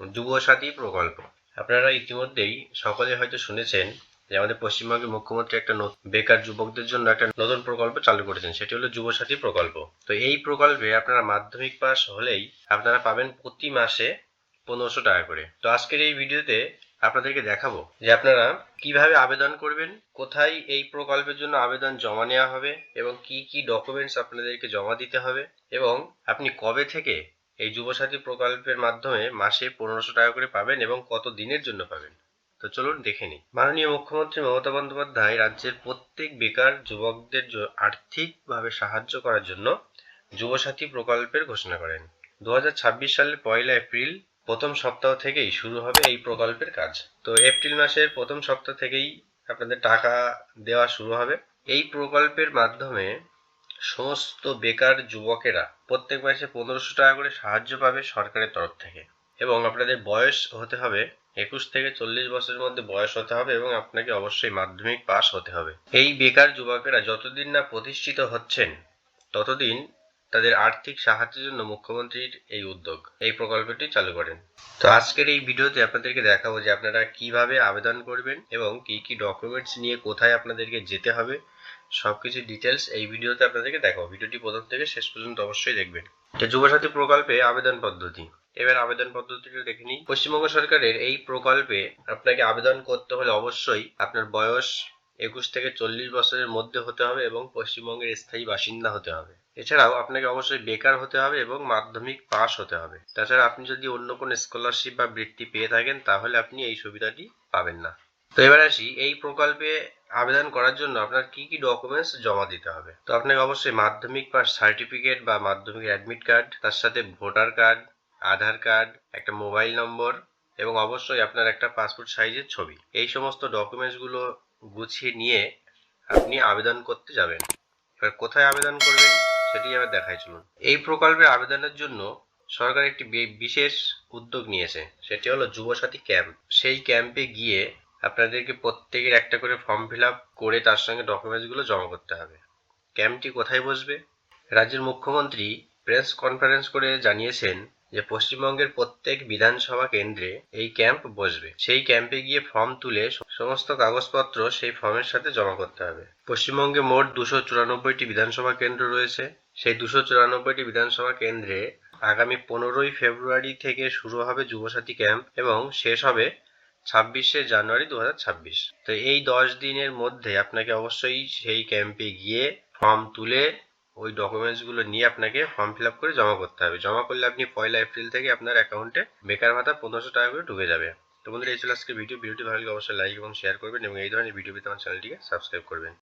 যুবসাথী প্রকল্প। আপনারা ইতিমধ্যেই সকলে হয়তো শুনেছেন যে আমাদের পশ্চিমবঙ্গের মুখ্যমন্ত্রী একটা বেকার যুবকদের জন্য একটা নতুন প্রকল্প চালু করেছেন, সেটি হলো যুবসাথী প্রকল্প। তো এই প্রকল্পে আপনারা মাধ্যমিক পাস হলেই আপনারা পাবেন প্রতি মাসে 1500 টাকা করে। তো আজকের এই ভিডিওতে আপনাদেরকে দেখাবো যে আপনারা কিভাবে আবেদন করবেন, কোথায় এই প্রকল্পের জন্য আবেদন জমা নেওয়া হবে এবং কি কি ডকুমেন্টস আপনাদেরকে জমা দিতে হবে এবং আপনি কবে থেকে এই যুবসাথী প্রকল্পের মাধ্যমে মাসে 1500 টাকা করে পাবেন এবং কত দিনের জন্য পাবেন। তো চলুন দেখে নিই। মাননীয় মুখ্যমন্ত্রী মমতা বন্দ্যোপাধ্যায় রাজ্যের প্রত্যেক বেকার যুবকদের আর্থিকভাবে সাহায্য করার জন্য যুবসাথী প্রকল্পের ঘোষণা করেন। 2026 সালের 1 এপ্রিল প্রথম সপ্তাহ থেকেই শুরু হবে এই প্রকল্পের কাজ। তো এপ্রিল মাসের প্রথম সপ্তাহ থেকেই আপনাদের টাকা দেওয়া শুরু হবে। এই প্রকল্পের মাধ্যমে সমস্ত বেকার যুবকেরা প্রত্যেক মাসে 1500 টাকা করে সাহায্য পাবে সরকারের তরফ থেকে এবং আপনাদের বয়স হতে হবে 21 থেকে 40 বছরের মধ্যে বয়স হতে হবে এবং আপনাকে অবশ্যই মাধ্যমিক পাস হতে হবে। এই বেকার যুবকেরা যতদিন না প্রতিষ্ঠিত হচ্ছেন ততদিন তাদের আর্থিক সাহায্যের জন্য মুখ্যমন্ত্রীর এই উদ্যোগ, এই প্রকল্পটি চালু করেন। তো আজকের এই ভিডিওতে আপনাদেরকে দেখাবো যে আপনারা কিভাবে আবেদন করবেন এবং কি কি ডকুমেন্টস নিয়ে কোথায় আপনাদেরকে যেতে হবে, সবকিছু ডিটেলস এই ভিডিওতে আপনাদেরকে দেখাবো। ভিডিওটি প্রথম থেকে শেষ পর্যন্ত অবশ্যই দেখবেন। যুবসাথী প্রকল্পে আবেদন পদ্ধতি। এবার আবেদন পদ্ধতিটা দেখে নিই। পশ্চিমবঙ্গ সরকারের এই প্রকল্পে আপনাকে আবেদন করতে হলে অবশ্যই আপনার বয়স 21 থেকে 40 বছরের মধ্যে হতে হবে এবং পশ্চিমবঙ্গের স্থায়ী বাসিন্দা হতে হবে। এছাড়াও আপনাকে অবশ্যই বেকার হতে হবে এবং মাধ্যমিক পাস হতে হবে। তাছাড়া আপনি যদি অন্য কোনো স্কলারশিপ বা বৃত্তি পেয়ে থাকেন তাহলে আপনি এই সুবিধাটি পাবেন না। তো এবার আসি এই প্রকল্পে আবেদন করার জন্য আপনার কি কি ডকুমেন্টস জমা দিতে হবে। তো আপনাকে অবশ্যই মাধ্যমিক পাস সার্টিফিকেট বা মাধ্যমিক অ্যাডমিট কার্ড, তার সাথে ভোটার কার্ড, আধার কার্ড, একটা মোবাইল নম্বর এবং অবশ্যই আপনার একটা পাসপোর্ট সাইজের ছবি, এই সমস্ত ডকুমেন্টস গুলো গুছিয়ে নিয়ে আপনি আবেদন করতে যাবেন। এবার কোথায় আবেদন করবেন সেটি এবার দেখাই চলুন। এই প্রকল্পের আবেদনের জন্য সরকার একটি বিশেষ উদ্যোগ নিয়েছে, সেটি হলো যুবসাথী ক্যাম্প। সেই ক্যাম্পে গিয়ে আপনাদেরকে প্রত্যেকের একটা করে ফর্ম ফিল আপ করে তার সঙ্গে ডকুমেন্টস গুলো জমা করতে হবে। ক্যাম্পটি কোথায় বসবে? রাজ্যের মুখ্যমন্ত্রী প্রেস কনফারেন্স করে জানিয়েছেন যে পশ্চিমবঙ্গের প্রত্যেক বিধানসভা কেন্দ্রে এই ক্যাম্প বসবে। সেই ক্যাম্পে গিয়ে ফর্ম তুলে সমস্ত কাগজপত্র সেই ফর্মের সাথে জমা করতে হবে। পশ্চিমবঙ্গে মোট 294টি বিধানসভা কেন্দ্র রয়েছে। সেই 294টি বিধানসভা কেন্দ্রে আগামী 15ই ফেব্রুয়ারি থেকে শুরু হবে যুবসাথী ক্যাম্প এবং শেষ হবে 26শে জানুয়ারি 2026। তো এই 10 দিনের মধ্যে আপনাকে অবশ্যই সেই ক্যাম্পে গিয়ে ফর্ম তুলে ওই ডকুমেন্টস গুলো নিয়ে আপনাকে ফর্ম ফিল আপ করে জমা করতে হবে। জমা করলে আপনি 1 এপ্রিল থেকে আপনার অ্যাকাউন্টে বেকার ভাতা 1500 টাকা করে ঢুকে যাবে। তো বন্ধুরা, এই ছিল আজকে ভিডিওটি ভালো লাগলে অবশ্যই লাইক এবং শেয়ার করবেন এবং এই ধরনের ভিডিও পেতে আমার চ্যানেলটিকে সাবস্ক্রাইব করবেন।